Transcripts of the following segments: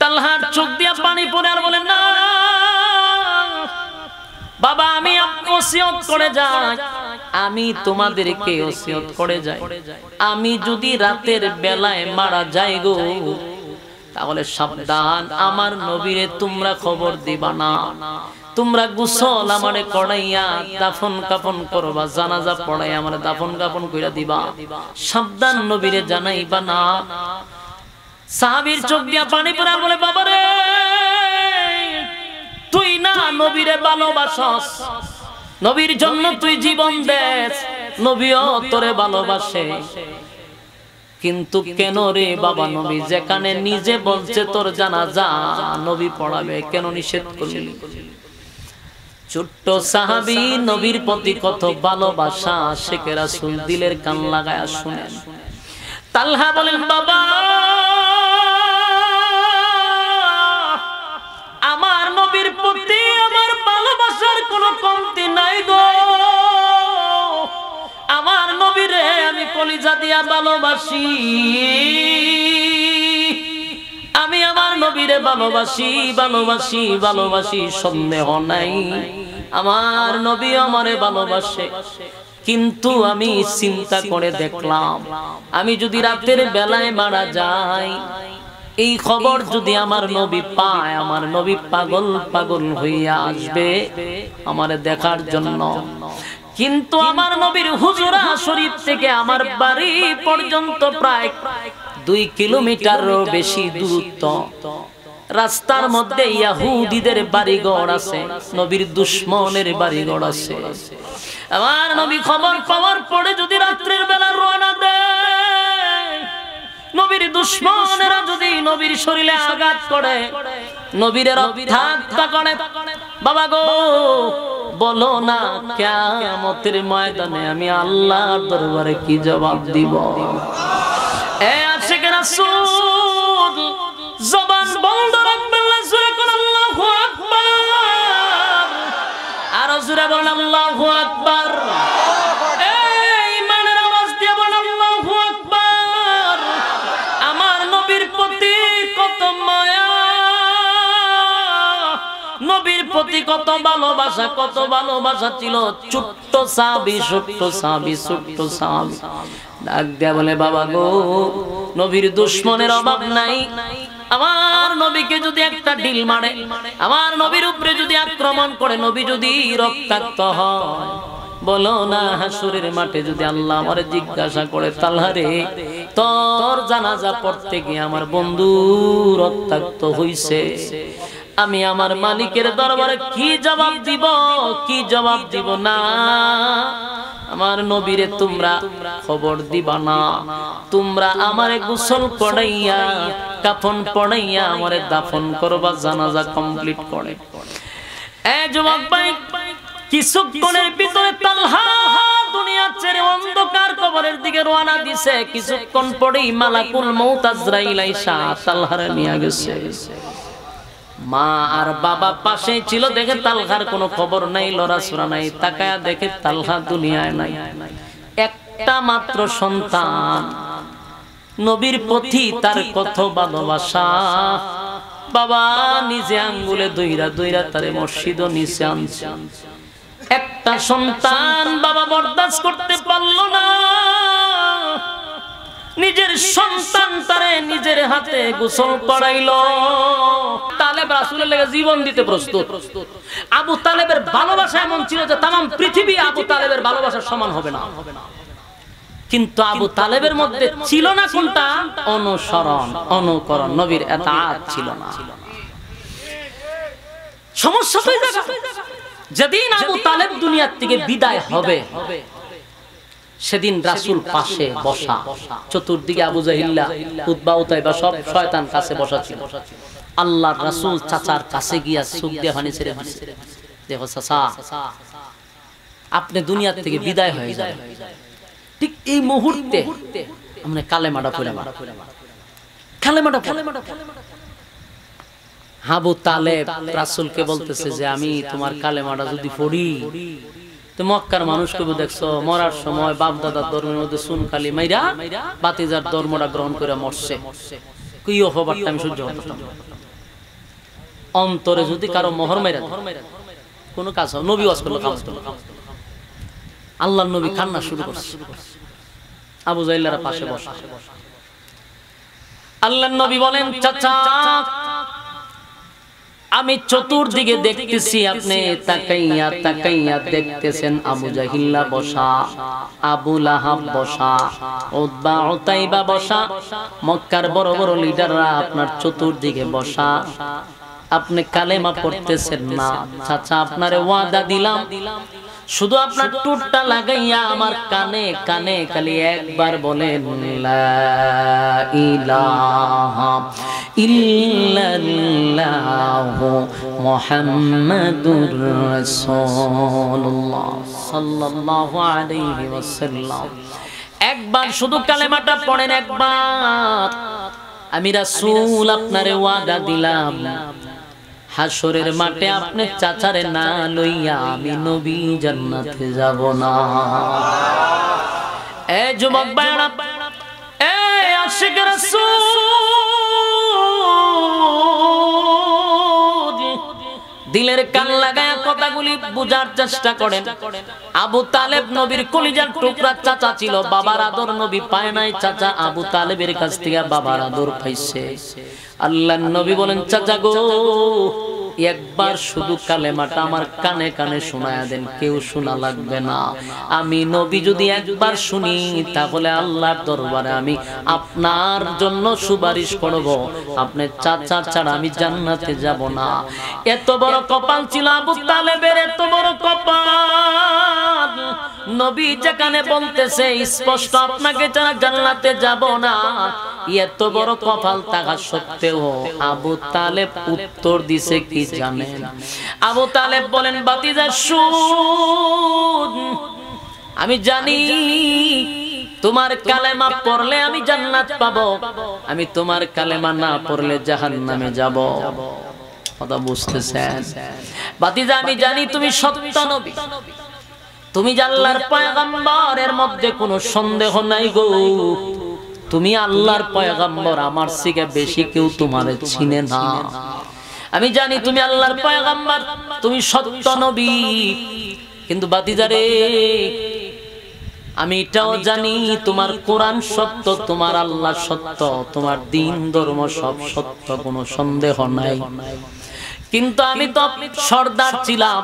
তালহার চোখ দিয়া পানি পড়ে আর বলেন, না বাবা আমি ওসিয়ত করে যাই, আমি তোমাদেরকে ওসিয়ত করে যাই, আমি যদি রাতের বেলায় মারা যাই গো তাহলে সাবধান, আমার নবীরে তোমরা খবর দিবা না, তোমরা গোসল আমারে করাইয়া দাফন কাফন করবা, জানাজা পড়াইয়া আমারে দাফন কাফন কইরা দিবা, সাবধান নবীরে জানাইবা না। সাহাবীর চোখ দিয়া পানি পড়ে বলে, বাবা রে তুই না নবীরে ভালোবাসস, নবীর জন্য তুই জীবন দেস, নবীও তোরে ভালোবাসে, কিন্তু কেন রে বাবা নবী যেখানে নিজে বলছে তোর জানাজা নবী পড়াবে, কেন নিষেধ করলি? ছোট্ট সাহাবী নবীর প্রতি কত ভালোবাসা শেখে রাসূল দিলের কান লাগায়া শুনেন। তালহা বলেন, বাবা আমার নবীর প্রতি আমার ভালোবাসার কোনো কমতি নাই গো, আমার নবীরে আমি কলিজা দিয়া ভালোবাসি, আমি আমার নবীরে ভালোবাসি ভালোবাসি ভালোবাসি, সন্দেহ নাই আমার নবী আমারে ভালোবাসে। কিন্তু আমি চিন্তা করে দেখলাম, আমি যদি রাতের বেলায় মারা যাই, এই খবর যদি আমার নবী পায়, আমার নবী পাগল পাগল হইয়া আসবে আমারে দেখার জন্য। কিন্তু আমার নবীর হুজরা শরীফ থেকে আমার বাড়ি পর্যন্ত প্রায় 2 কিলোমিটারও বেশি দূরত্ব, রাস্তার মধ্যে ইহুদিদের বাড়িঘর আছে, নবীর দুশমনের বাড়িঘর আছে। আমার নবী খবর পাওয়ার পরে যদি রাত্রির বেলা রওনা দেয়, নবীর দুশমনেরা যদি নবীর শরীরে আঘাত করে, নবীর রক্তাক্ত করে, বাবা গো বলো না কিয়ামতের ময়দানে আমি আল্লাহর দরবারে কি জবাব দিব? এ আশিক রাসূল জবান বন্ধ রাখবেন না, জোরে কোন আল্লাহু আকবার, আর জোরে বলেন আল্লাহু আকবার। এই ইমানের আওয়াজ দিয়ে বলেন আল্লাহু আকবার। আমার নবীর প্রতি কত মায়া, নবীর প্রতি কত ভালোবাসা, কত ভালোবাসা ছিল। ছোট্ট সাহাবী, ছোট্ট সাহাবী, ছোট্ট সাহাবী ডাক দেয়া বলে, বাবা গো নবীর দুশমনের অভাব নাই, আমার নবীকে যদি একটা ঢিল মারে, আমার নবীর উপরে যদি আক্রমণ করে, নবী যদি রক্তাক্ত হয়, বলো না হাসরের মাঠে যদি আল্লাহ আমারে জিজ্ঞাসা করে, তালহা রে তোর জানাজা পড়তে গিয়ে আমার বন্ধু রক্তাক্ত হইছে, আমি আমার মালিকের দরবারে কি জবাব দিব, কি জবাব দিব? না আমার নবীরে তোমরা খবর দিবা না, তোমরা আমারে গোসল করাইয়া কাফন পড়াইয়া আমারে দাফন করবা, জানাজা কমপ্লিট করে। এ যুবক ভাই, কিছুক্ষণের ভিতরে তালহা দুনিয়া ছেড়ে অন্ধকার কবরের দিকে রওনা দিছে। কিছুক্ষণ পরেই মালাকুল মউত আজরাইল আইসা তালহারে নিয়ে গেছে। মা আর বাবা পাশে ছিল, দেখে তালহার কোনো খবর নাই, লড়াছড়া নাই, তাকায়া দেখে তালহা দুনিয়ায় নাই। একটা মাত্র সন্তান, নবীর প্রতি তার কত ভালোবাসা। বাবা নিজে আঙ্গুলে দইরা দইরা তারে মসজিদও নিচে আনছে। একটা সন্তান বাবা বরদাস্ত করতে পারলো না, নিজের সন্তান তারে নিজের হাতে গোসল করাইলো। তালেব রাসূলের লাগি জীবন দিতে প্রস্তুত। আবু তালেবের ভালোবাসা এমন ছিল যে তামাম পৃথিবী আবু তালেবের ভালোবাসার সমান হবে না। কিন্তু আবু তালেবের মধ্যে ছিল না কোনটা? অনুসরণ, অনুকরণ, নবীর ইতাআত ছিল না। সমস্যা তো এই জায়গা, যেদিন আবু তালেব দুনিয়ার থেকে বিদায় হবে সেদিন রাসূল পাশে বসা, চতুর্দিকে আবু জাহিল্লা, উতবা, উতাইবা সব শয়তান কাছে বসা ছিল। আল্লাহর রাসূল চাচার কাছে গিয়া চোখ দিয়ে পানি ছেড়ে দিয়েছে, দেখো চাচা আপনি দুনিয়া থেকে বিদায় হয়ে যাবেন, ঠিক এই মুহূর্তে আমরা কালেমাটা পড়লাম, কালেমাটা আবু তালেব রাসূলকে বলতেছে যে আমি তোমার কালেমাটা যদি পড়ি, তো মক্কার মানুষ কবি দেখছো মরার সময় বাপ দাদার ধর্মের মধ্যে সুন খালি মাইরা বাতিজার ধর্মটা গ্রহণ করে মরছে। কি অপবাদটা আমি সহ্য করতাম না। অন্তরে যদি কারো মোহর মেরা কোনো কাজ হবে, নবী ওয়াজ করলো কাজ করলো, আল্লাহর নবী কান্না শুরু করছে, আবু জাহেলরা পাশে বসা। আল্লাহর নবী বলেন, চাচা আমি চতুর্দিকে দেখতেছি, আপনি তাকাইয়া তাকাইয়া দেখতেছেন আবু জাহিল্লা বসা, আবু লাহাব বসা, উতবা উতাইবা বসা, মক্কার বড় বড় লিডাররা আপনার চতুর্দিকে বসা, আপনি কালেমা পড়তেছেন না। চাচা আপনারে ওয়াদা দিলাম, শুধু আপনার টুটটা লাগাইয়া আমার কানে কানে খালি একবার বলেন লা ইলাহা ইল্লাল্লাহু মুহাম্মাদুর রাসূলুল্লাহ সাল্লাল্লাহু আলাইহি ওয়াসাল্লাম। একবার শুধু কালেমাটা পড়েন, একবার। আমি রাসূল আপনারে ওয়াদা দিলাম, হাসরের মাঠে আপনি চাচারে না লইয়া আমি নবী জান্নাতে যাব না। এ যুবক ভাইরা, এ আশিক রাসূল, দিলের কান লাগায়া কথাগুলি বুঝার চেষ্টা করেন। আবু তালেব নবীর কলিজার টুকরা চাচা ছিল, বাবার আদর নবী পায় নাই, চাচা আবু তালেবের কাছ থেকে বাবার আদর পাইছে। আল্লাহর নবী বলেন, চাচা গো একবার শুধু কালেমাটা আমার কানে কানে শোনায়া দেন, কেউ শোনা লাগবে না। আমি নবী যদি একবার শুনি তাহলে আল্লাহর দরবারে আমি আপনার জন্য সুপারিশ করব, আপনি চাচা ছাড়া আমি জান্নাতে যাব না। এত বড় কপাল ছিল আবু তালেবের, এত বড় কপাল। নবী যেখানে বলতেছে স্পষ্ট আপনাকে ছাড়া জান্নাতে যাব না, এত বড় কপাল থাকা সত্ত্বেও আবু তালেব উত্তর দিছে কি জানেন? আবু তালেব বলেন, বাতিজা শুন, আমি জানি তোমার কালেমা পড়লে আমি জান্নাত পাবো, আমি তোমার কালেমা না পড়লে জাহান্নামে যাব। কথা বুঝতেছেন? বাতিজা আমি জানি তুমি সত্য নবী, তুমি যে আল্লাহর পয়গম্বর, এর মধ্যে কোনো সন্দেহ নাই গো। তুমি আল্লাহর পয়গম্বর, আমার থেকে বেশি কেউ তোমারে চিনে না। আমি জানি তুমি আল্লাহর পয়গম্বর, তুমি সত্য নবী, কিন্তু বাতিজারে আমি এটাও জানি তোমার কোরআন সত্য, তোমার আল্লাহ সত্য, তোমার দ্বীন ধর্ম সব সত্য, কোনো সন্দেহ নাই। কিন্তু আমি তো সর্দার ছিলাম,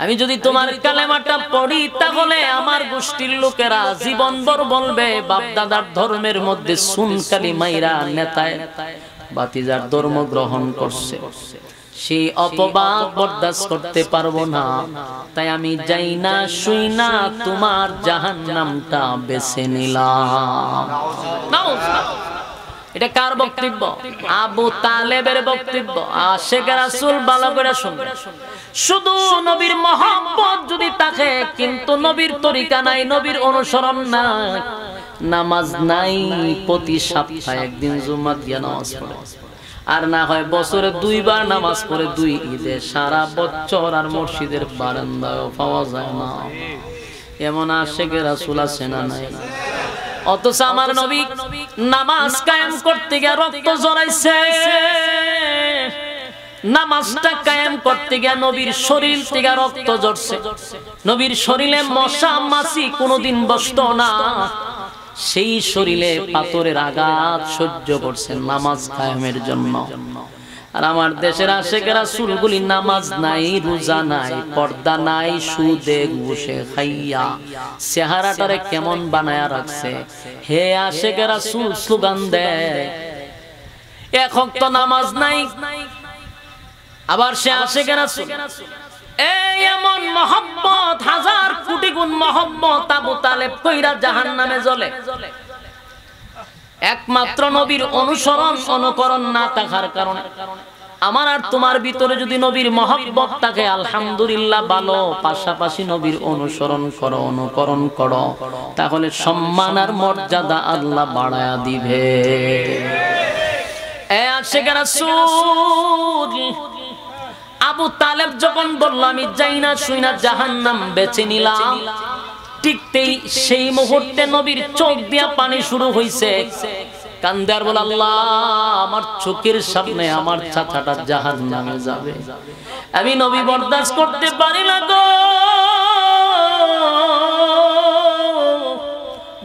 আমি যদি তোমার কালেমাটা পড়ি তাহলে আমার গোষ্ঠীর লোকেরা জীবনভর বলবে বাপদাদার ধর্মের মধ্যে সুন কালিমাইরা নেতায় বাতিজার ধর্ম গ্রহণ করছে। সেই অপবাদ বরদাস্ত করতে পারবো না, তাই আমি যাই না শুই না তোমার জাহান্নামটা বেছে নিলাম। এটা কার বক্তব্য? আবু তালেবের বক্তব্য। আশিক রাসূল ভালো করে শুনবেন, শুধু নবীর মহব্বত যদি থাকে কিন্তু নবীর তরিকা নাই, নবীর অনুসরণ নাই, নামাজ নাই, প্রতি সপ্তাহে একদিন জুমা দিয়া নামাজ পড়ে, আর না হয় বছরে দুইবার নামাজ পড়ে, দুই ঈদে, সারা বছর আর মসজিদের বারান্দায় পাওয়া যায় না, এমন আশিক রাসূল আছে না নাই? অথচ আমার নবী নামাজ কায়েম করতে গিয়ে রক্ত ঝরাইছে, নামাজটা কায়েম করতে গিয়ে নবীর শরীর থেকে রক্ত ঝরছে, নবীর শরীরে মশা মাছি কোনোদিন বসতো না, সেই শরীরে পাথরের আঘাত সহ্য করছেন নামাজ কায়েমের জন্য। আর আমার দেশের আশিক রাসূলগুলি নামাজ নাই, রোজা নাই, পর্দা নাই, সুদে ঘুষে খাইয়া চেহারাটারে কেমন বানায়া রাখছে। হে আশিক রাসূল স্লোগান দেয়, এক ওয়াক্ত নামাজ নাই, আবার সে আশিক রাসূল। এই এমন মহব্বত, হাজার কোটি গুণ মহব্বত আবু তালেব কইরা জাহান্নামে জ্বলে, একমাত্র নবীর অনুসরণ অনুকরণ না থাকার কারণে। আমার আর তোমার ভিতরে যদি নবীর মহব্বত থাকে আলহামদুলিল্লাহ ভালো, পাশাপাশি নবীর অনুসরণ করো, অনুকরণ করো, তাহলে সম্মান আর মর্যাদা আল্লাহ বাড়ায়া দিবে। এ আশিক রাসূল, আবু তালেব যখন বলল আমি যাই না শুই না জাহান্নাম বেছে নিলাম, ঠিক সেই মুহূর্তে নবীর চোখ দিয়া পানি শুরু হইছে, কান্দে আর বলে আল্লাহ আমার চোখের সামনে আমার চাচাটা জাহান্নামে যাবে, আমি নবী বরদাস্ত করতে পারি না গো।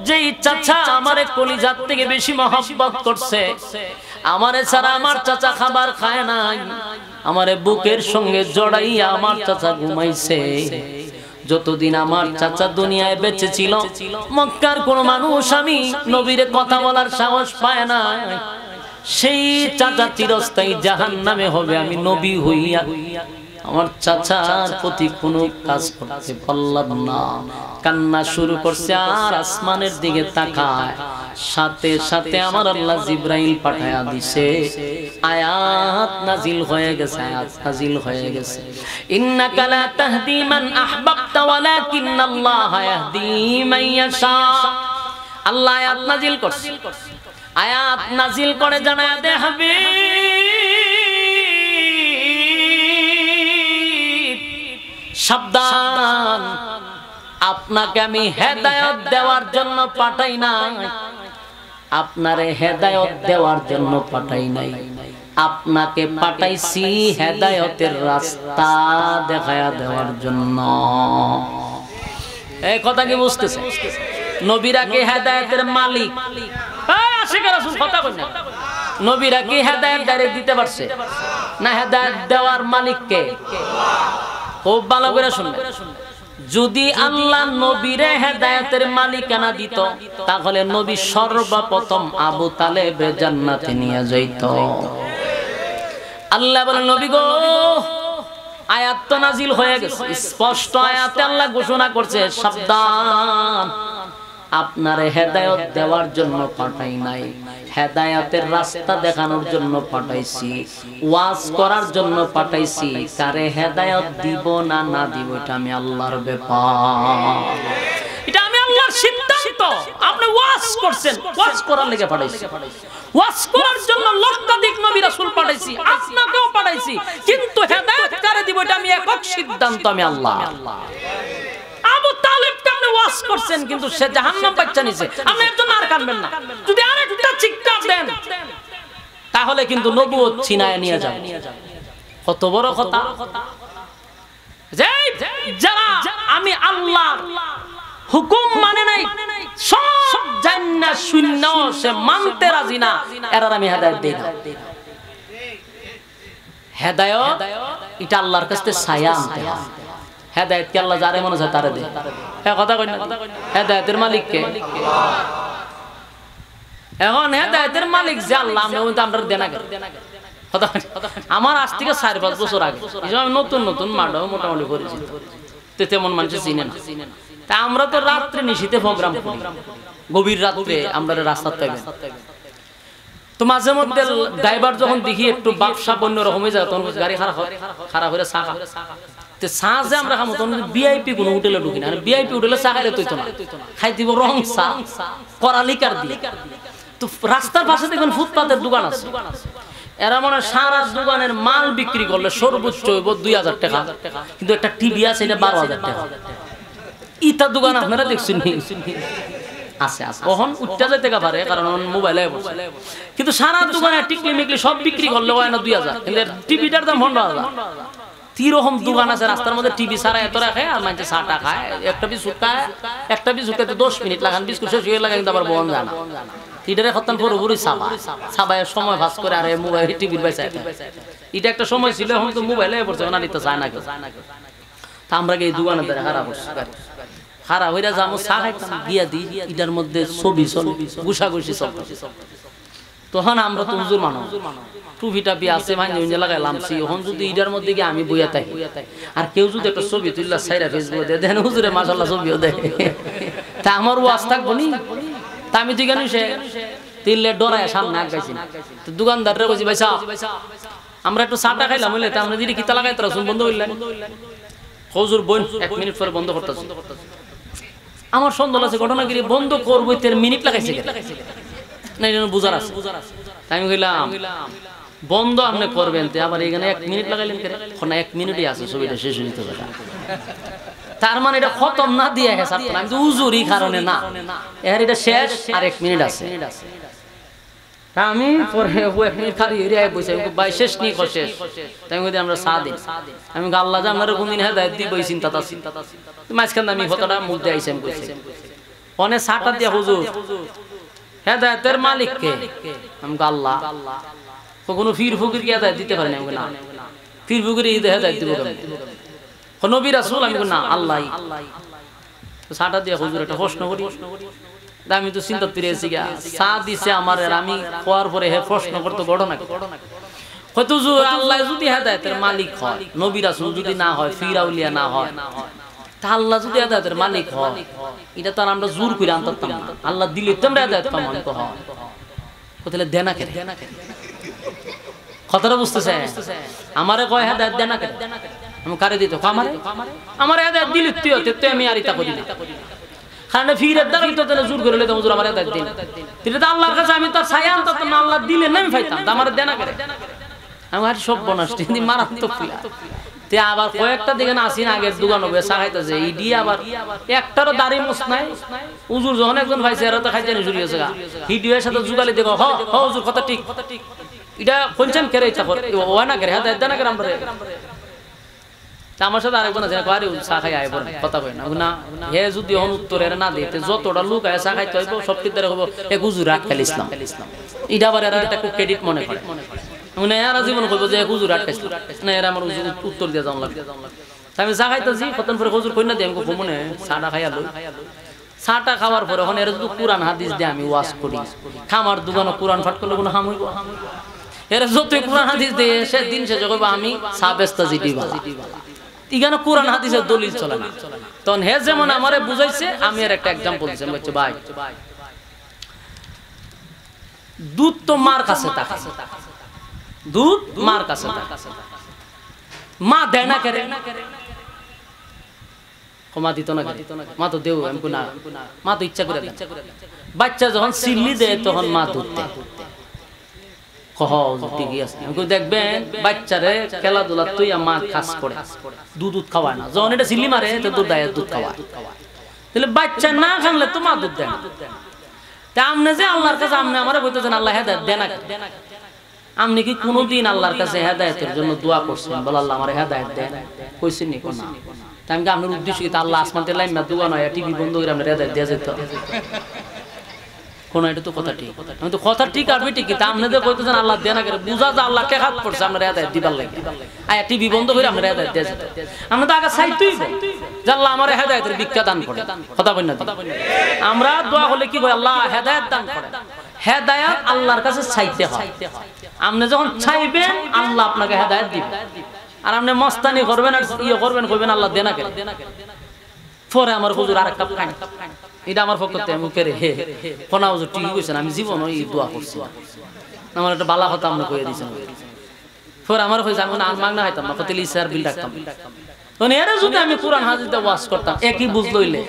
যেই চাচা আমারে কলিজার থেকে বেশি মহব্বত করছে, আমারে ছাড়া আমার চাচা খাবার খায় নাই, আমারে বুকের সঙ্গে জড়াইয়া আমার চাচা ঘুমাইছে। যতদিন আমার চাচা দুনিয়ায় বেঁচে ছিল মক্কার কোন মানুষ আমি নবীর কথা বলার সাহস পায় না। সেই চাচা চিরস্থায়ী জাহান্নামে হবে, আমি নবী হইয়া আমার চাচার প্রতি কোনো কাজ করতে পারলাম না। কান্না শুরু করছে আর আসমানের দিকে তাকায়, সাথে সাথে আমার আল্লাহ জিব্রাইল পাঠায়া দিছে, আয়াত নাজিল হয়ে গেছে, আয়াত নাজিল হয়ে গেছে। ইন্নাকা লা তাহদি মান আহবাবতা ওয়ালাকিন্নাল্লাহা ইয়াহদি মান ইয়াশা। আল্লাহ আয়াত নাজিল করছে, আয়াত নাজিল করে জানায়া দে হাবিব সাবধান, আপনাকে আমি হেদায়েত দেওয়ার জন্য পাঠাই নাই, আপনারে হেদায়েত দেওয়ার জন্য পাঠাই নাই, আপনাকে পাঠাইছি হেদায়েতের রাস্তা দেখায়া দেওয়ার জন্য। এই কথা কি বুঝতেছে? নবীরা কি হেদায়েতের মালিক? আশিকের রাসূল কথা কই না। নবীরা কি হেদায়েত ডাইরেক্ট দিতে পারছে না হেদায়েত দেওয়ার মালিক কে? খুব ভালো করে শুনবেন। যদি আল্লাহ নবীরে হেদায়েতের মালিকানা দিত তাহলে নবী সর্বপ্রথম আবু তালেবের জান্নাতে নিয়ে যাইত। আল্লাহ বলেন নবী গো আয়াত তো নাজিল হয়ে গেছে, স্পষ্ট আয়াতে আল্লাহ ঘোষণা করছে সাবধান, আপনারে হেদায়েত দেওয়ার জন্য পাঠাই নাই, হেদায়েতের রাস্তা দেখানোর জন্য পাঠাইছি, ওয়াজ করার জন্য পাঠাইছি। কারে হেদায়েত দিব না না দিব এটা আমি আল্লাহর ব্যাপার, এটা আমি আল্লাহর সিদ্ধান্ত। আপনি ওয়াজ করছেন, ওয়াজ করার লাগি পাঠাইছি, ওয়াজ করার জন্য লক্ষাধিক নবী রাসূল পাঠাইছি, আপনাকেও পাঠাইছি, কিন্তু হেদায়েত কারে দিব এটা আমি একক সিদ্ধান্ত, আমি আল্লাহ। আবু তালেব কেমনে ওয়াজ করছেন কিন্তু সে জাহান্নাম বাচ্চা নিছে, আপনি একজন আর কানবেন না। যদি আরেকটা চিৎকার দেন তাহলে কিন্তু নবুয়ত ছিনায় নিয়ে যাবে। কত বড় কথা! যারা আমি আল্লাহর হুকুম মানে নাই, সব জান্নাত শূন্য সে মানতে রাজি না, এর আমি হেদায়েত দেই না। হেদায়েত এটা আল্লাহর কাছে ছায়া আনতে হয়। হেদায়েত কি আল্লাহ যারে মনে চায় তারে দেয়? হ্যাঁ কথা কই না? হেদায়েতের মালিক কে? এখন হেদায়েতের মালিক যে আল্লাহ, আমরা দেনা কথা। আমার আজ থেকে 4-5 বছর আগে আমি নতুন নতুন মাডাও মোটামুটি পরিচিত, তো তেমন মানুষ চিনে না। তা আমরা তো রাত্রে নিশিতে প্রোগ্রাম করি, গভীর রাত্রে আমরা রাস্তা পাইবেন। তো মাঝে মধ্যে ড্রাইভার যখন দেখি একটু ব্যবসা অন্যরকম হয়ে যায় তখন গাড়ি খারাপ হয়ে চা চা যে আমরা খাবো তখন ভিআইপি কোনো হোটেলে ঢুকি না। ভিআইপি হোটেলে চা খাইলে তৈতো না, খাই দিব রং চা করা লিকার দিয়ে। তো রাস্তার পাশে দেখবেন ফুটপাতের দোকান আছে, এরা মনে সারা দোকানের মাল বিক্রি করলে সর্বোচ্চ 2000 টাকা, কিন্তু একটা টিভি আছে এটা 12,000 টাকা। ইটা দোকান আপনারা দেখছেন আছে আছে, কখন উঠতে যেতে পারে কারণ মোবাইলে, কিন্তু সারা দোকানে টিকলি মিকলি সব বিক্রি করলে হয় না 2000, কিন্তু টিভিটার দাম 15,000। তিরকম দোকান আছে রাস্তার মধ্যে টিভি ছাড়া এত রাখে আর মানুষ চাটা খায়, একটা বিস্কুট খায়, একটা বিস্কুটে 10 মিনিট লাগান, বিস্কুট শেষ হয়ে লাগে কিন্তু আবার বন যায় না। এটারে খতন পুরোপুরি সাবায় সময় ভাস করে আর মোবাইল টিভির বাইসা। এটা একটা সময় ছিল, এখন তো মোবাইলে পড়ছে না, নিতে চায় না কেউ। তা আমরা এই দোকানে ধরে খারাপ হচ্ছে, খারাপ হইরা যাবো চা খাইতাম গিয়া দিই, এটার মধ্যে ছবি চলে ঘুষাঘুষি সব। তখন আমরা তো হুজুর মানুষ, টুপিটা বি আছে মাইনে লাগাইলাম, এখন যদি এটার মধ্যে গিয়ে আমি বইয়া থাকি আর কেউ যদি একটা ছবি তুললা সাইরা ফেসবুকে দেয়, দেখেন হুজুরে মাশাআল্লাহ ছবিও দেয়, তা আমার ওয়াজ থাকবো নি? তা আমি তুই কেন সে তিনলে ডরায় সামনে আগাইছি না। তো দোকানদাররা কইছি ভাই সাহেব আমরা একটু চাটা খাইলাম, হইলে তা আমরা যদি কিতা লাগাই তোরা শুন বন্ধ হইলেন, হুজুর বোন 1 মিনিট পরে বন্ধ করতেছি। আমার সন্দেহ আছে ঘটনাগিরি বন্ধ করবো, 3 মিনিট লাগাইছে না, এটা বুঝার আছে। তাই আমি কইলাম বন্ধ আপনি করবেন, আবার এখানে 1 মিনিট লাগাইলেন কেন? 1 মিনিটই আছে, ছবিটা শেষ হয়ে যেতে পারে। তার মানে এটা খতম না দিয়ে গেছে, আমি তো উজুরি কারণে না, এর এটা শেষ আর 1 মিনিট আছে। আমি পরে এক মিনিট খালি এরিয়ায় বসে ভাই শেষ নিয়ে শেষ তাই আমরা চা দিই আমি আল্লাহ যে আপনার কোনদিন হেদায়েত দিব এই চিন্তা মাঝখান আমি কথাটা মুখ দিয়ে আইসি আমি বলছি অনেক চাটা দিয়া হুজুর হেদায়েতের মালিক কে আমি আল্লাহ কখনো ফির ফকির কি হেদায়েত দিতে পারেন আমি না ফির ফকির হেদায়েত দিব নবী রাসূল আমি না আল্লাহ চাটা দিয়া হুজুর একটা প্রশ্ন করি আমি তো চিন্তা পেরেছি গা চা দিছে আমার আমি খাওয়ার পরে হে প্রশ্ন করতে ঘটনা হয়তো আল্লাহ যদি হেদায়েতের মালিক হয় নবী রাসূল যদি না হয় ফির আউলিয়া না হয় তা আল্লাহ যদি হেদায়েতের মালিক হয় এটা তো আমরা জোর করে আনতাম না আল্লাহ দিলে তো আমরা হেদায়েত পাবো তো হয় কোথায় দেনা কে কথাটা বুঝতেছে আমারে কয় হেদায়েত দেনা কে আমি কারে দিত আমারে আমারে হেদায়েত দিলে তুই আমি আর ইতা করি না কারণ ফিরের দ্বারাই তো তাহলে জোর করে লেতাম হুজুর আমার হেদায়েত দিন তিনি তো আল্লাহর কাছে আমি তার ছায়া আনতাম না আল্লাহ দিলে না আমি পাইতাম আমার দেনা করে আমি আর সব বনাস তিনি মারাত্মক প্রিয়া তে আবার কয়েকটা দিকে আসিন আগের দোকান হবে চা খাইতেছে ইডি আবার একটারও দাড়ি মোছ নাই হুজুর যখন একজন ভাইছে এরা তো খাইতে নি শুরু হয়েছে হিডিওর সাথে যুগালি দেখো হ হুজুর কথা ঠিক এটা কোনছেন কেরে ইচ্ছা করে ও না করে হেদায়েত দেনা করে আমরা আমার সাথে আরেকজন আছে আরে চা খাই আইব কথা কই না হে যদি অন উত্তর এর না দিতে যতটা লোক আছে চা খাইতে হইব সব ঠিক ধরে হইব এ হুজুর আটকাল ইসলাম এটা আবার এরা একটা ক্রেডিট মনে করে মানে এরা জীবন কইব যে হুজুর আটকাল না এরা আমার উত্তর দিয়ে যাওয়া লাগে আমি চা খাইতেছি কতক্ষণ পরে হুজুর কই না দিয়ে আমি ঘুমনে চাটা খাইয়া লই চাটা খাওয়ার পরে এখন এরা যদি কোরআন হাদিস দিয়ে আমি ওয়াজ করি খামার দোকানে কোরআন পাঠ করলে কোনো হাম হইব এরা যতই কোরআন হাদিস দিয়ে সে দিন শেষে কইব আমি চা বেচতা জিডি বালা ইগানো কোরআন হাদিসের দলিল চলে না তখন হে যেমন আমারে বুঝাইছে আমি আর একটা एग्जांपल দিছি বলছে ভাই দুধ তো মার কাছে থাকে দুধ মার কাছে থাকে মা দেয় না করে ক্ষমা দিত না করে মা তো দেও আমি না মা তো ইচ্ছা করে বাচ্চা যখন সিল্লি দেয় তখন মা দুধ দেয় দেখবেন বাচ্চারে খেলাধুলা তুই মা খাস করে দুধ খাওয়ায় না যখন এটা সিলি মারে তো দুধ দেয় দুধ খাওয়ায় তাহলে বাচ্চা না খানলে তো মা দুধ দেয় না তা আমনে যে আল্লাহর কাছে আমনে আমারে বলতেছেন আল্লাহ হেদায়েত দেন না আপনি কি কোনোদিন আল্লাহর কাছে হেদায়েতের জন্য দোয়া করছেন বল আল্লাহ আমারে হেদায়েত দেন কইছেন নি কোন না তাই আমি আপনার উদ্দেশ্য কি আল্লাহ আসমান থেকে লাইন দোয়া নয় টিভি বন্ধ করে আমরা হেদায়েত দেয়া যেত কোন এটা তো কথা ঠিক আমি তো কথা ঠিক আর ঠিক কি আপনাদের কইতেছেন আল্লাহ দেনা করে বুঝা যা আল্লাহ কে হাত পড়ছে আমরা হেদায়েত দিবার লাগে আয়া টিভি বন্ধ করে আমরা হেদায়েত দেয়া যেত আমরা তো আগে চাইতেই যে আল্লাহ আমারে হেদায়েতের ভিক্ষা দান করে কথা কই না আমরা দোয়া হলে কি কই আল্লাহ হেদায়েত দান করে হেদায়েত আল্লাহর কাছে চাইতে হয় আপনি যখন চাইবেন আল্লাহ আপনাকে হেদায়েত দিবেন আর আপনি মস্তানি করবেন আর ইয়ে করবেন কইবেন আল্লাহ দেনা করে পরে আমার হুজুর আরেক কাপ খান এটা আমার পক্ষতে মুখে রে কোনা হুজুর ঠিকই কইছেন আমি জীবন ওই দোয়া করছি আমার একটা বালা কথা আপনি কইয়া দিয়েছেন পরে আমার কইছে আমি না মাগনা হইতাম না কতলি স্যার বিল রাখতাম তখন এরা যদি আমি কোরআন হাদিসে ওয়াজ করতাম একই বুঝ লইলে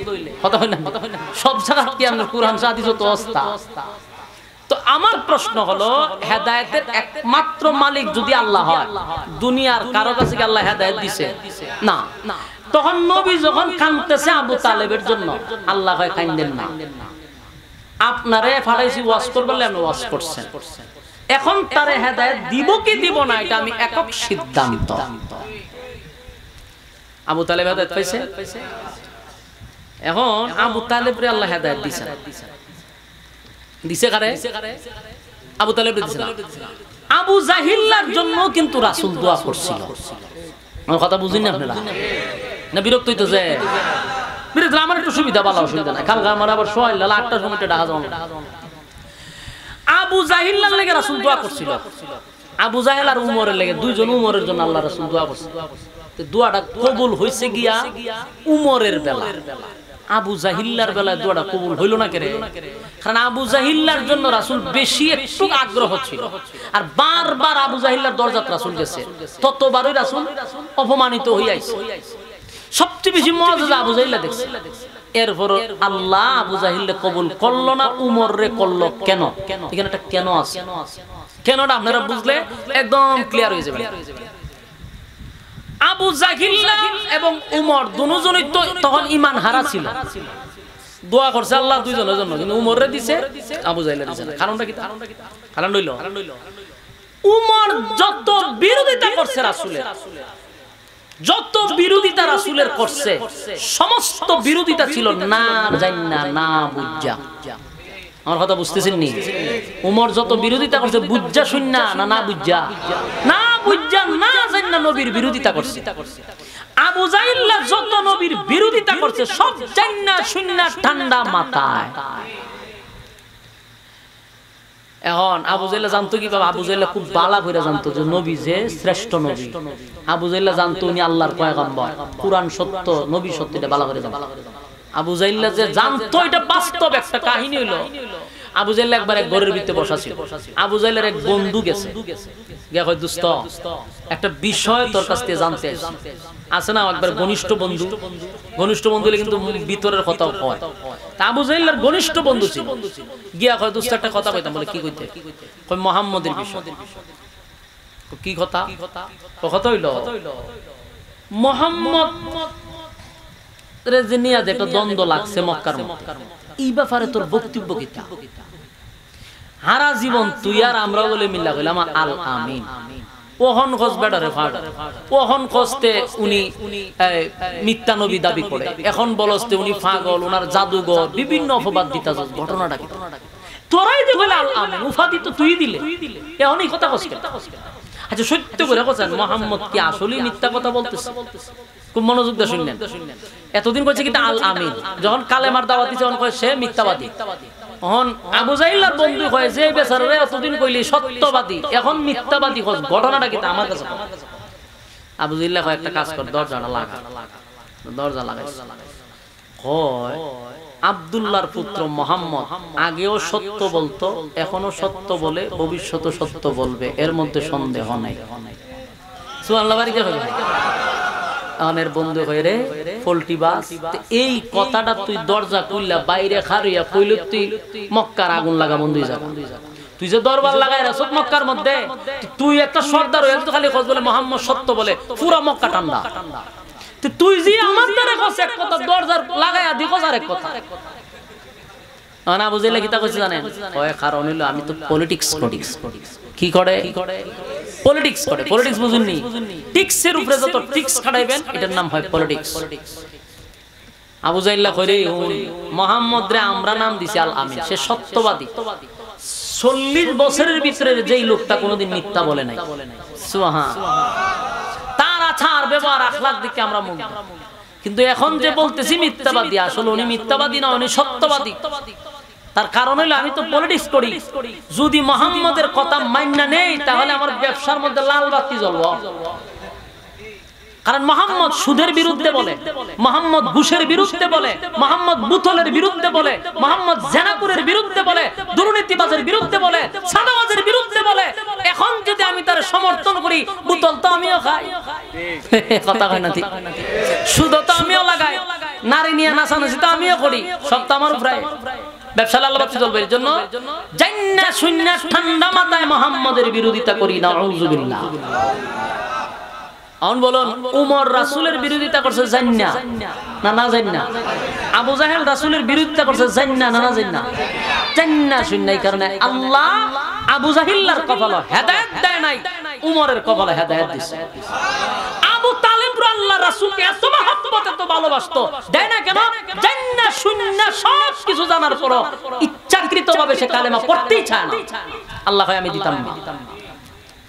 কথা হয় না সব জায়গা কি আমরা কোরআন হাদিস তো অবস্থা তো আমার প্রশ্ন হলো হেদায়েতের একমাত্র মালিক যদি আল্লাহ হয় দুনিয়ার কারো কাছে কি আল্লাহ হেদায়েত দিবেন না তখন নবী যখন কাঁদতেছে আবু তালেবের জন্য আল্লাহ কয় কাঁদেন না আপনারে ফাড়াইছি ওয়াজ করবেন আপনি ওয়াজ করছেন এখন তারে হেদায়েত দিব কি দিব না এটা আমি একক সিদ্ধান্ত আবু তালেব হেদায়েত পাইছে এখন আবু তালেবরে আল্লাহ হেদায়েত দিবেন দিছে কারে আবু তালেব দিছে আবু জাহিল্লার জন্য কিন্তু রাসূল দোয়া করছিল আমার কথা বুঝিনি আপনারা না বিরক্ত হইতো যে বিরক্ত আমার একটু সুবিধা ভালো অসুবিধা নাই কালকে আমার আবার সোয়াইলা 8টার সময় ঢাকা যাওয়া আবু জাহিল্লার লেগে রাসূল দোয়া করছিল আবু জাহেল আর উমরের লেগে দুইজন উমরের জন্য আল্লাহ রাসূল দোয়া করছিল তো দোয়াটা কবুল হইছে গিয়া উমরের বেলা আবু জাহিল্লার বেলায় দোয়াটা কবুল হইল না কেরে কারণ আবু জাহিল্লার জন্য রাসূল বেশি একটু আগ্রহ ছিল আর বারবার আবু জাহিল্লার দরজাত রাসূল গেছে ততবারই রাসূল অপমানিত হইয়াছে সবচেয়ে বেশি মুআজিজা আবু জাহিল্লা দেখছে এরপর আল্লাহ আবু জাহিলকে কবুল করলো না উমররে করলো কেন এখানে একটা কেন আছে কেনটা আপনারা বুঝলে একদম ক্লিয়ার হয়ে যাবে আবু জাহিল্লা এবং উমর দুজনই তো তখন ঈমান হারা ছিল দোয়া করছে আল্লাহ দুইজনের জন্য কিন্তু উমররে দিছে আবু জাহিল্লা দিছে না কারণটা কি কারণ হইল উমর যত বিরোধিতা করছে রাসূলের, যত বিরোধিতা রাসূলের করছে, সমস্ত বিরোধিতা ছিল না জান্না না বুঝা। আমার কথা বুঝতেছেন নি? উমর যত বিরোধিতা করছে বুঝা শুননা না না বুঝা, না বুঝা না জান্না নবীর বিরোধিতা করছে। আবু জাহিল্লা যত নবীর বিরোধিতা করছে সব জান্না শুননা ঠান্ডা মাথায়। এখন আবু জাহেল জানতো কি বাবা? আবু জাহেল খুব বালা করে জানতো যে নবী যে শ্রেষ্ঠ নবী। আবু জাহেল জানতো উনি আল্লাহর পয়গম্বর, কুরআন সত্য, নবী সত্য, এটা বালা করে জানতো। আবু জাহেল যে জানতো এটা বাস্তব একটা কাহিনী হইলো। আবু জাহেল একবার এক ঘরের ভিতরে বসা ছিল। আবু জাহেলের এক বন্ধু গেছে, গিয়া কয় দোস্ত একটা বিষয় তোর কাছ থেকে জানতে আছে না। একবার ঘনিষ্ঠ বন্ধু, ঘনিষ্ঠ বন্ধু হলে কিন্তু ভিতরের কথা হয়। তা আবু জাহেলের ঘনিষ্ঠ বন্ধু ছিল, গিয়া কয় দোস্ত একটা কথা কইতাম। বলে কি কইতে? কয় মুহাম্মদের বিষয়। কি কথা? কথা হইল মুহাম্মদ রে যে নিয়া যে একটা দ্বন্দ্ব লাগছে মক্কার মধ্যে, এই ব্যাপারে তোর বক্তব্য কি? হারা জীবন তুই আর আমরা বলে মিল্লা কইলাম আল আমিন, ওহন খোঁজ বেডারে ফাড়, ওহন খোঁজতে উনি মিথ্যা নবী দাবি করে, এখন বলস্তে উনি পাগল, উনার জাদুঘর, বিভিন্ন অপবাদ দিতা। ঘটনাটা কি? তোরাই যে বলে আল আমিন উপাধি তো তুই দিলে, এখনই কথা কস। আচ্ছা সত্য করে বলেন মুহাম্মদ কি আসলেই মিথ্যা কথা বলতেছে? খুব মনোযোগ দিয়ে শুনলেন। এতদিন কইছে কি আল আমিন, যখন কালেমার দাওয়াত দিছে তখন কয় সে মিথ্যাবাদী। এখন আবু জাহিল্লার বন্ধু কয় যে বেচারারে এতদিন কইলি সত্যবাদী, এখন মিথ্যাবাদী কস। ঘটনাটা কি আমার কাছে? আবু জাহিল্লা কয় একটা কাজ কর, দরজাটা লাগা। দরজা লাগাইছে। কয় আব্দুল্লাহর পুত্র মুহাম্মদ আগেও সত্য বলতো, এখনো সত্য বলে, ভবিষ্যতে সত্য বলবে, এর মধ্যে সন্দেহ নাই। সুবহানাল্লাহ। বাড়িতে হবে আমাদের বন্ধু হয়ে রে ফলটি বাস, এই কথাটা তুই দরজা খুললা বাইরে খারিয়া কইলে তুই মক্কার আগুন লাগা বন্ধ হয়ে যাবে। তুই যে দরবার লাগাই রাসূল মক্কার মধ্যে, তুই একটা সর্দার হয়ে খালি খোঁজ বলে মুহাম্মদ সত্য বলে, পুরো মক্কা ঠান্ডা। তুই যে আমার দ্বারা কস এক কথা, দরজার লাগাইয়া দি কস আরেক কথা। না বুঝলে কি তা কইছে জানেন? কয় কারণ হইলো আমি তো পলিটিক্স করি। কি করে? পলিটিক্স করে। পলিটিক্স বুঝুননি? টিক্সের উপরে যত টিক্স খাটাইবেন এটার নাম হয় পলিটিক্স। আবু জাহিল্লা কইরে মুহাম্মদ রে আমরা নাম দিছি আল আমিন, সে সত্যবাদী। 40 বছরের ভিতরে যেই লোকটা কোনোদিন মিথ্যা বলে নাই। সুবহানাল্লাহ। তার আচার ব্যবহার আখলাক দিকে আমরা মুগ্ধ। কিন্তু এখন যে বলতেছি মিথ্যাবাদী, আসলে উনি মিথ্যাবাদী না, উনি সত্যবাদী। তার কারণ হলো আমি তো পলিটিক্স করি। যদি মুহাম্মদের কথা মাইন্না নেই তাহলে আমার ব্যবসার মধ্যে লাল বাতি জ্বলবে। কারণ মুহাম্মদ সুদের বিরুদ্ধে বলে, মুহাম্মদ ঘুষের বিরুদ্ধে বলে, মুহাম্মদ বুতলের বিরুদ্ধে বলে, মুহাম্মদ জেনাকুরের বিরুদ্ধে বলে, দুর্নীতিবাজের বিরুদ্ধে বলে, সাদাবাজের বিরুদ্ধে বলে। এখন যদি আমি তার সমর্থন করি, বুতল তো আমিও খাই, কথা কয় না ঠিক? সুদ তো আমিও লাগাই, নারী নিয়ে নাচানাচি তো আমিও করি, সব তো আমার উপরে। ব্যবসা লাল বাতি জ্বলবে। এর জন্য জান্না শুন্না ঠান্ডা মাথায় মুহাম্মদের বিরোধিতা করি না। আউযুবিল্লাহ। আউন বলুন উমর রাসূলের বিরোধিতা করছে জান্না না না জান্না? আবু জাহেল রাসূলের বিরোধিতা করছে জান্না না না জান্না? জান্না শুন্নাই কারণে আল্লাহ আবু জাহিল্লার কপালে হেদায়েত দেয় নাই, উমরের কপালে হেদায়েত দিয়েছে। আবু তালেব আল্লাহ রাসূলকে এত মহব্বত এত ভালোবাসতো, দেয় না কেন? জান্না শুন্না সব কিছু জানার পর ইচ্ছাকৃতভাবে সে কালেমা পড়তেই চায় না। আল্লাহ কয় আমি দিতাম না,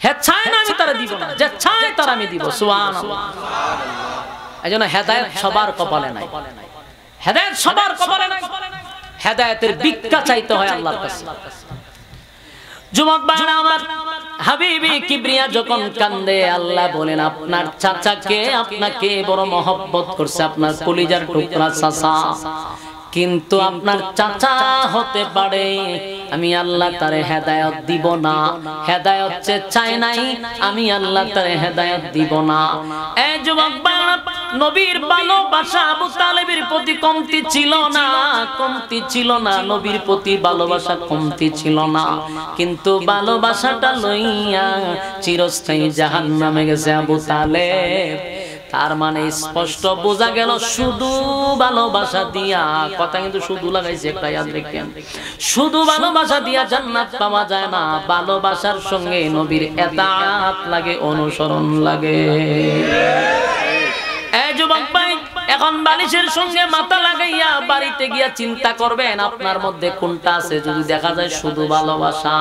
হে চায় না আমি তারা দিব না, যে চায় তারা আমি দিব। সুবহানাল্লাহ। এইজন্য হেদায়েত সবার কপালে নাই, হেদায়েত সবার কপালে নাই। হেদায়েতের ভিক্ষা চাইতে হয় আল্লাহর কাছে। যুবক ভাইরা আমার, হাবিবি কিবরিয়া যখন কান্দে আল্লাহ বলেন আপনার চাচাকে আপনাকে বড় মহব্বত করছে, আপনার কলিজার টুকরা চাচা, কিন্তু আপনার চাচা হতে পারে আমি আল্লাহ তারে হেদায়েত দিব না, হেদায়েত যে চায় নাই আমি আল্লাহ তারে হেদায়েত দিব না। এই যুবক ভাইরা, নবীর ভালোবাসা আবু তালেবের প্রতি কমতি ছিল না, কমতি ছিল না, নবীর প্রতি ভালোবাসা কমতি ছিল না, কিন্তু ভালোবাসাটা লইয়া চিরস্থায়ী জাহান্নামে গেছে আবু তালেব। তার মানে স্পষ্ট বোঝা গেল শুধু ভালোবাসা দিয়া, কথা কিন্তু শুধু লাগাইছে, একটা ইয়াদ রাখেন, শুধু ভালোবাসা দিয়া জান্নাত পাওয়া যায় না, ভালোবাসার সঙ্গে নবীর ইতাআত লাগে, অনুসরণ লাগে। এই যুবক ভাই, এখন বালিশের সঙ্গে মাথা লাগাইয়া বাড়িতে গিয়া চিন্তা করবেন আপনার মধ্যে কোনটা আছে। যদি দেখা যায় শুধু ভালোবাসা,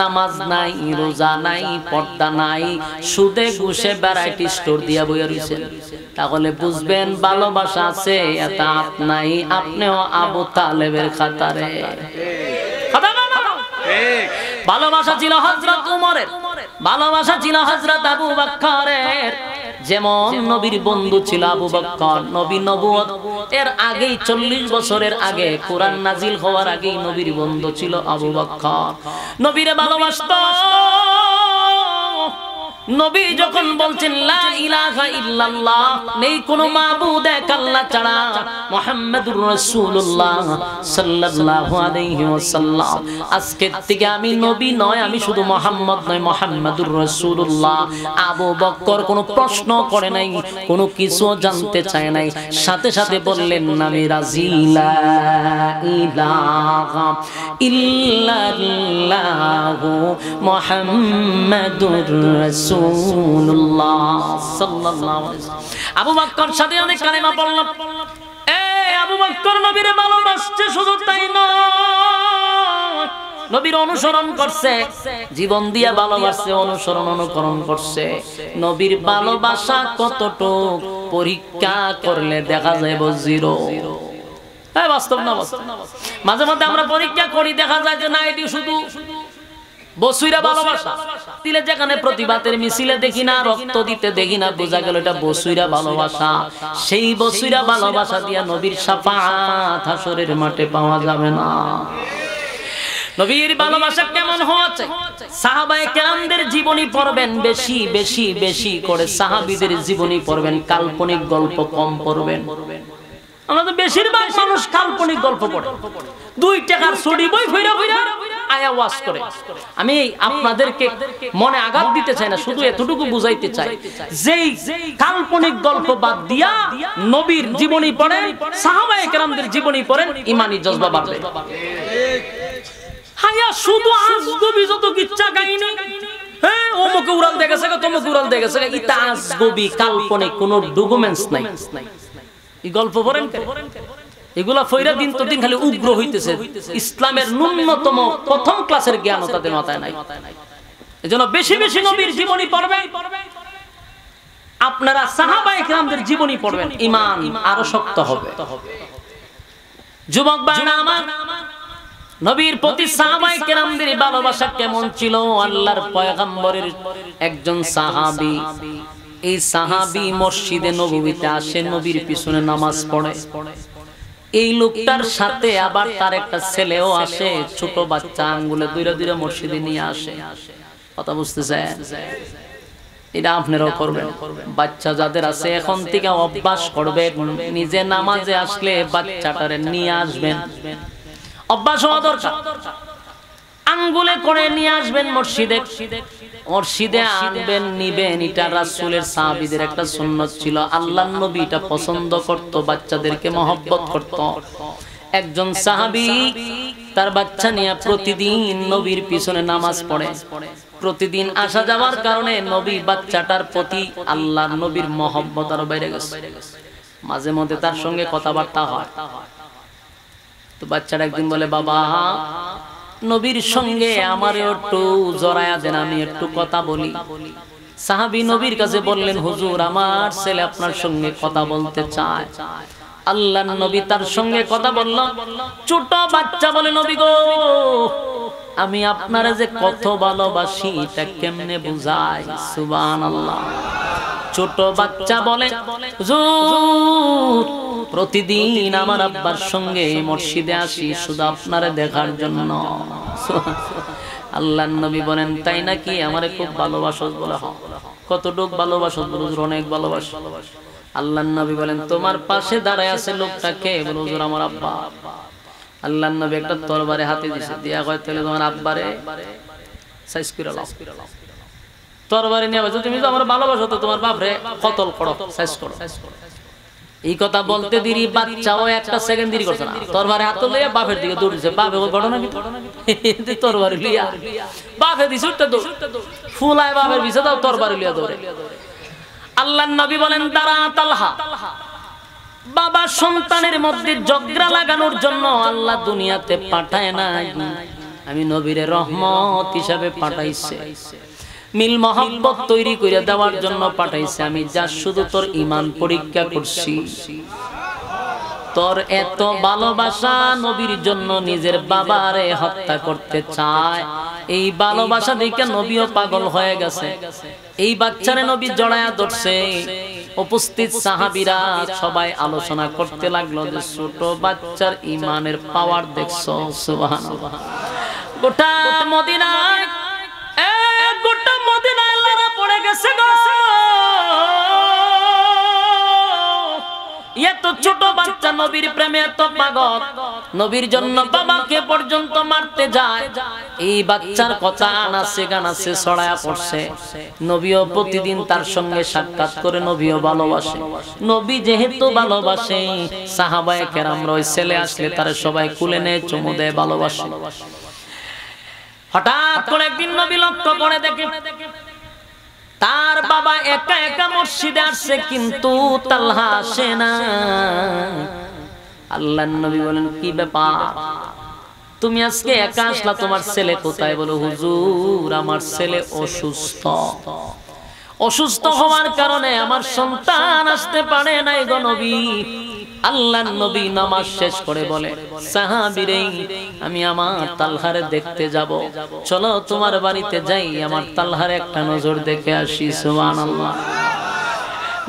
নামাজ নাই, রোজা নাই, পর্দা নাই, সুদে ঘুষে ভ্যারাইটি স্টোর দিয়া বইয়া রইছেন, তাহলে বুঝবেন ভালোবাসা আছে, ইতাআত নাই, আপনিও আবু তালেবের খাতারে। ভালোবাসা ছিল হযরত উমরের, ভালোবাসা ছিল হযরত আবু বকরের। যেমন নবীর বন্ধু ছিল আবু বকর, নবী নবুয়ত এর আগেই 40 বছরের আগে, কোরআন নাজিল হওয়ার আগেই নবীর বন্ধু ছিল আবু বকর। নবীরে ভালোবাসতো। নবী যখন বলছেন লা ইলাহা ইল্লাল্লাহ, নেই কোনো মাবুদ এক আল্লাহ ছাড়া, মুহাম্মাদুর রাসূলুল্লাহ সাল্লাল্লাহু আলাইহি ওয়াসাল্লাম, আজকে থেকে আমি নবী নয়, আমি শুধু মুহাম্মদ নয়, মুহাম্মাদুর রাসূলুল্লাহ। আবু বকর কোনো প্রশ্ন করে নাই, কোনো কিছু জানতে চায় নাই, সাথে সাথে বললেন আমি রাজি, লা ইলাহা ইল্লাল্লাহু মুহাম্মাদুর রাসূলুল্লাহ সাল্লাল্লাহু আলাইহি ওয়াসাল্লাম। আবু বকর সাথে অনেক কালেমা পড়ল। এই আবু বকর নবীরে ভালোবাসছে, শুধু তাই নয়, নবীর অনুসরণ করছে, জীবন দিয়ে ভালোবাসছে, অনুসরণ অনুকরণ করছে। নবীর ভালোবাসা কতটুক পরীক্ষা করলে দেখা যায় জিরো। বাস্তব না বাস্তব? মাঝে মধ্যে আমরা পরীক্ষা করি, দেখা যায় যে না, এটি শুধু বসুইরা ভালোবাসা দিলে, যেখানে প্রতিবাদের মিছিলে দেখি না, রক্ত দিতে দেখি না, বোঝা গেল এটা বসুইরা ভালোবাসা। সেই বসুইরা ভালোবাসা দিয়া নবীর শাফাআত হাসরের মাঠে পাওয়া যাবে না। নবীর ভালোবাসা কেমন হচ্ছে? সাহাবায়ে কেরামদের জীবনী পড়বেন, বেশি বেশি বেশি করে সাহাবীদের জীবনী পড়বেন, কাল্পনিক গল্প কম পড়বেন। আমরা তো বেশিরভাগ মানুষ কাল্পনিক গল্প পড়ে, 2 টাকার ছড়ি বই ফিরা ফিরা আয়া ওয়াজ করে। আমি আপনাদেরকে মনে আঘাত দিতে চাই না, শুধু এতটুকু বুঝাইতে চাই, যেই কাল্পনিক গল্প বাদ দিয়া নবীর জীবনী পড়েন, সাহাবায়ে কেরামদের জীবনী পড়েন, ঈমানি জজবা বাড়বে। হায়া শুধু আজগবি যত কিচ্ছা কাহিনী, হ্যাঁ অমুকে উড়াল দেখেছে, তমুকে উড়াল দেখেছে, এটা আজগবি কাল্পনিক, কোনো ডকুমেন্টস নাই। এই গল্প পড়েন, এগুলা ফইরা দিন তো দিন খালি উগ্র হইতেছে। ইসলামের ন্যূনতম প্রথম ক্লাসের জ্ঞান তাদের মাথায় নাই। এজন্য বেশি বেশি নবীর জীবনী পড়বেন, আপনারা সাহাবায়ে কেরামদের জীবনী পড়বেন, ঈমান আরো শক্ত হবে। যুবক ভাইরা আমার, নবীর প্রতি সাহাবায়ে কেরামদের ভালোবাসা কেমন ছিল? আল্লাহর পয়গম্বরের একজন সাহাবী, এই সাহাবী মসজিদে নববীতে আসে, নবীর পিছনে নামাজ পড়ে। এই লোকটার সাথে আবার তার একটা ছেলেও আসে, ছোট বাচ্চা, আঙ্গুলে দুইরা দুইরা মসজিদে নিয়ে আসে। কথা বুঝতেছেন? এটা আপনারাও করবেন। বাচ্চা যাদের আছে এখন থেকে অভ্যাস করবেন, নিজে নামাজে আসলে বাচ্চাটারে নিয়ে আসবেন, অভ্যাস হওয়া দরকার। আঙ্গুলে করে নিয়ে আসবেন মসজিদে, মসজিদে আনবেন, নিবেন। এটা রাসূলের সাহাবীদের একটা সুন্নাত ছিল, আল্লাহর নবী এটা পছন্দ করত, বাচ্চাদেরকে মহব্বত করত। একজন সাহাবী তার বাচ্চা নিয়ে প্রতিদিন নবীর পিছনে নামাজ পড়ে। প্রতিদিন আসা যাওয়ার কারণে নবী বাচ্চাটার প্রতি আল্লাহর নবীর মহব্বত আরো বেড়ে গেছে। মাঝে মধ্যে তার সঙ্গে কথাবার্তা হয়। তো বাচ্চাটা একদিন বলে, বাবা নবীর সঙ্গে আমারও একটু জড়ায়া দেন, আমি একটু কথা বলি। সাহাবী নবীর কাছে বললেন, হুজুর আমার ছেলে আপনার সঙ্গে কথা বলতে চায়। আল্লাহর নবী তার সঙ্গে কথা বলল। ছোট বাচ্চা বলে, নবী গো আমি আপনারা যে কত ভালোবাসি এটা কেমনে বুঝাই? সুবহানাল্লাহ। ছোট বাচ্চা বলে, হুজুর প্রতিদিন আমার আব্বার সঙ্গে মসজিদে আসি শুধু আপনারে দেখার জন্য। আল্লাহর নবী বলেন, তাই নাকি? আমারে খুব ভালোবাসো? বলে হ্যাঁ। কতটুক ভালোবাসো? অনেক ভালোবাসো। আল্লাহর নবী বলেন, তোমার পাশে দাঁড়ায় আছে লোকটা কে? বলে হুজুর আমার আব্বা। আল্লাহর নবী একটা তরবারে হাতে দিয়েছে, দিয়া কয় তাহলে তোমার আব্বারে সাইজ করে লাও। তরবারি নিয়ে বলছে তুমি তো আমার ভালোবাসো তো তোমার বাপরে কতল করো, শেষ করো। এই কথা বলতে দেরি বাচ্চাও একটা সেকেন্ড দেরি করছে না, তরবারি হাতে লইয়া বাপের দিকে দৌড়ছে। বাপে ওই ঘটনা কি তরবারি লিয়া বাপে দিছে উঠতে দৌড়, ফুলায় বাপের পিছে দাও তরবারি লিয়া দৌড়ে। আল্লাহর নবী বলেন দাঁড়া তালহা, বাবা সন্তানের মধ্যে ঝগড়া লাগানোর জন্য আল্লাহ দুনিয়াতে পাঠায় নাই, আমি নবীরে রহমত হিসাবে পাঠাইছে, মিল মহব্বত তৈরি করে দেওয়ার জন্য পাঠাইছে। আমি যা শুধু তোর ঈমান পরীক্ষা করছি। তোর এত ভালোবাসা, নবীর জন্য নিজের বাবারে হত্যা করতে চায়, এই ভালোবাসা দেখে নবীও পাগল হয়ে গেছে। এই বাচ্চারে নবী জড়ায়া ধরছে। উপস্থিত সাহাবীরা সবাই আলোচনা করতে লাগলো যে ছোট বাচ্চার ঈমানের পাওয়ার দেখছো, সুবহানাল্লাহ। গোটা মদিনায় গোটা মদিনায় লড়া পড়ে গেছে গো, এত ছোট বাচ্চা নবীর প্রেমে এত পাগল, নবীর জন্য বাবাকে পর্যন্ত মারতে যায়। এই বাচ্চার কথা আনাসে গানাসে ছড়ায়া পড়ছে। নবীও প্রতিদিন তার সঙ্গে সাক্ষাৎ করে, নবীও ভালোবাসে। নবী যেহেতু ভালোবাসে, সাহাবায়ে কেরামরা ওই ছেলে আসলে তারা সবাই কুলে নেয়, চুমু দেয়, ভালোবাসে। হঠাৎ করে একদিন নবী লক্ষ্য করে দেখে তার বাবা একা একা মসজিদে আসছে, কিন্তু তালহা আসে না। আল্লাহর নবী বলেন কি ব্যাপার, তুমি আজকে একা আসলা, তোমার ছেলে কোথায়? বলো হুজুর আমার ছেলে অসুস্থ, অসুস্থ হওয়ার কারণে আমার সন্তান আসতে পারে নাই গো নবী। আল্লাহর নবী নামাজ শেষ করে বলে সাহাবীরে আমি আমার তালহারে দেখতে যাব, চলো তোমার বাড়িতে যাই, আমার তালহারে একটা নজর দেখে আসি। সুবহানাল্লাহ।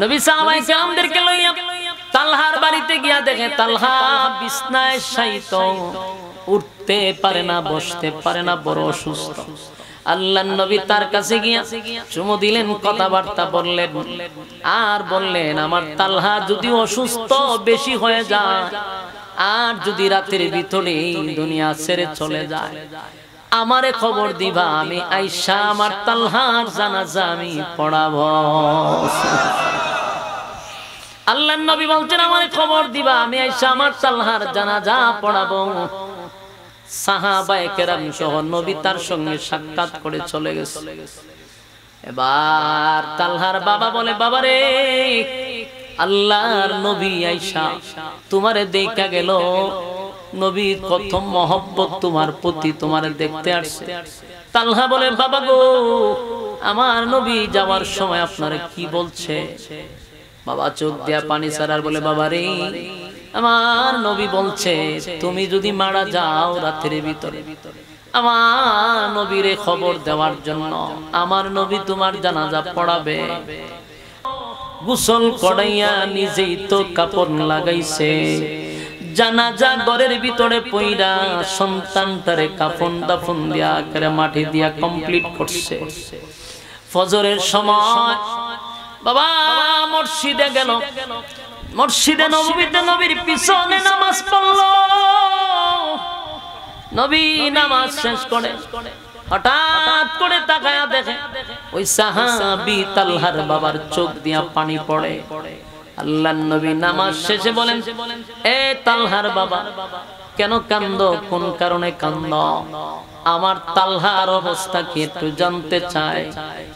নবী সাহাবায়ে কেরামদেরকে লইয়া তালহার বাড়িতে গিয়া দেখে তালহা বিছনায় শায়িত, উঠতে পারে না, বসতে পারে না, বড় অসুস্থ। আল্লাহর নবী তার কাছে গিয়া চুমু দিলেন, কথাবার্তা বললেন, আর বললেন আমার তালহা যদি অসুস্থ বেশি হয়ে যায়, আর যদি রাতের ভিতরে দুনিয়া ছেড়ে চলে যায়, আমারে খবর দিবা, আমি আয়েশা আমার তালহার জানাজা আমি পড়াবো। আল্লাহর নবী বলছেন আমারে খবর দিবা, আমি আয়েশা আমার তালহার জানাজা পড়াবো। সাহাবায়ে কেরাম সহ নবী তার সঙ্গে সাক্ষাৎ করে চলে গেছে। এবার তালহার বাবা বলে বাবারে, আল্লাহর নবী আয়েশা তোমারে দেখা গেল, নবী কত মহব্বত তোমার প্রতি, তোমারে দেখতে আসছে। তালহা বলে বাবা গো, আমার নবী যাওয়ার সময় আপনারে কি বলছে? বাবা চোখ দিয়া পানি ছাড়ার বলে বাবারে, আমার নবী বলছে তুমি যদি মারা যাও রাতের ভিতরে, আমার নবীরে খবর দেওয়ার জন্য আমার নবী তোমার জানাজা পড়াবে। গোসল করাইয়া নিজেই তো কাপড় লাগাইছে, জানাজা ঘরের ভিতরে পইরা সন্তানটারে কাফন দাফন দিয়া করে মাটি দিয়া কমপ্লিট করছে। ফজরের সময় বাবা মসজিদে গেল, মসজিদে নববীতে নবীর পিছনে নামাজ পড়লো। নবী নামাজ শেষ করে হঠাৎ করে তাকায়া দেখে ওই সাহাবী তালহার বাবার চোখ দিয়া পানি পড়ে। আল্লাহর নবী নামাজ শেষে বলেন, এ তালহার বাবা কেন কান্দো, কোন কারণে কান্দো? আমার তালহার অবস্থা কি একটু জানতে চাই।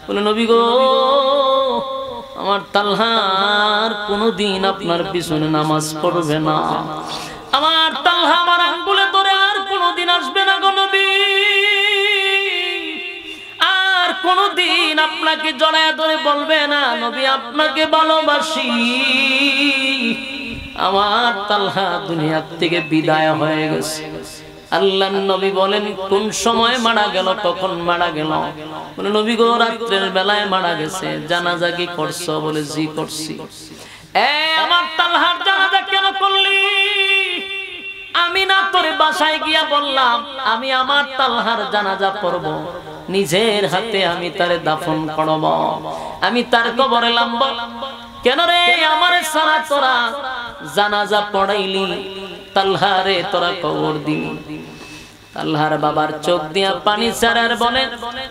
বলে নবী গো, আমার তালহার কোনদিন আপনার পিছনে নামাজ পড়বে না, আমার তালহা আমার আঙ্গুলে ধরে আর কোনদিন আসবে না গো নবী, আর কোনদিন আপনাকে জড়ায় ধরে বলবে না নবী আপনাকে ভালোবাসি। আমার তালহা দুনিয়া থেকে বিদায় হয়ে গেছে। আল্লাহর নবী বলেন কোন সময় মারা গেল, কখন মারা গেল? বলে নবী গো রাত্রের বেলায় মারা গেছে। জানাজা কি করছো? বলে জি করছি। আমার তালহার জানাজা কেন করলি? আমি না তোর বাসায় গিয়া বললাম আমি আমার তালহার জানাজা পড়ব, নিজের হাতে আমি তারে দাফন করব, আমি তার কবরে নামব। কেন রে আমারে সারা তোরা জানাজা পড়াইলি, তালহারে তোরা কবর দিলি? তালহার বাবার চোখ দিয়া পানি ছাড়ার বলে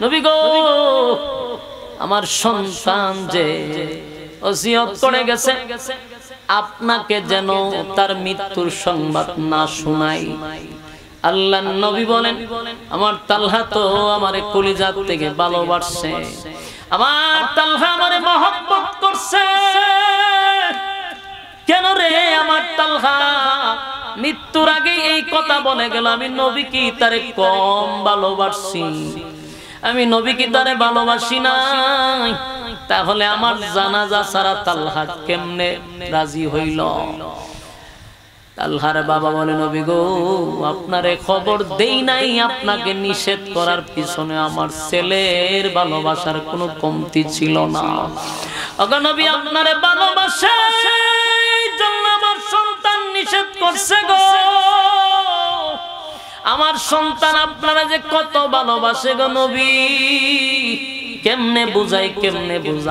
নবী গো, আমার সন্তান যে ওসিয়ত করে গেছে আপনাকে যেন তার মৃত্যুর সংবাদ না শোনাই। আল্লাহর নবী বলেন আমার তালহা তো আমারে কলিজাত থেকে ভালোবাসছে, আমার তালহা আমারে মহব্বত করছে। কেন রে আমার তালহা মৃত্যুর আগে এই কথা বলে গেল, আমি নবী কি তারে কম ভালোবাসি? আমি নবী কি তারে ভালোবাসি নাই? তাহলে আমার জানাজা ছাড়া তালহা কেমনে রাজি হইল? তালহার বাবা বলে নবী গো আপনারে খবর দেই নাই, আপনাকে নিষেধ করার পিছনে আমার ছেলের ভালোবাসার কোনো কমতি ছিল না। ওগো নবী আপনারে ভালোবাসে জন্য আমার সন্তান নিষেধ করছে গো। আমার সন্তান আপনারা যে কত ভালোবাসে গো নবী, কেমনে বুঝাই কেমনে বুঝাই।